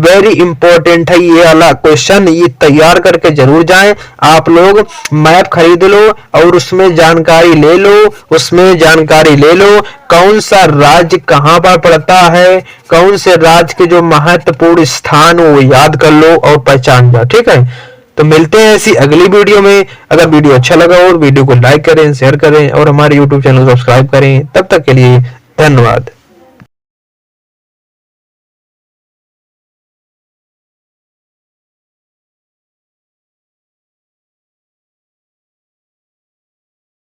वेरी इंपॉर्टेंट है ये वाला क्वेश्चन, ये तैयार करके जरूर जाएं। आप लोग मैप खरीद लो और उसमें जानकारी ले लो, कौन सा राज्य कहां पर पड़ता है, कौन से राज्य के जो महत्वपूर्ण स्थान वो याद कर लो और पहचान जाओ, ठीक है। तो मिलते हैं ऐसी अगली वीडियो में। अगर वीडियो अच्छा लगा और वीडियो को लाइक करें, शेयर करें और हमारे YouTube चैनल को सब्सक्राइब करें। तब तक के लिए धन्यवाद।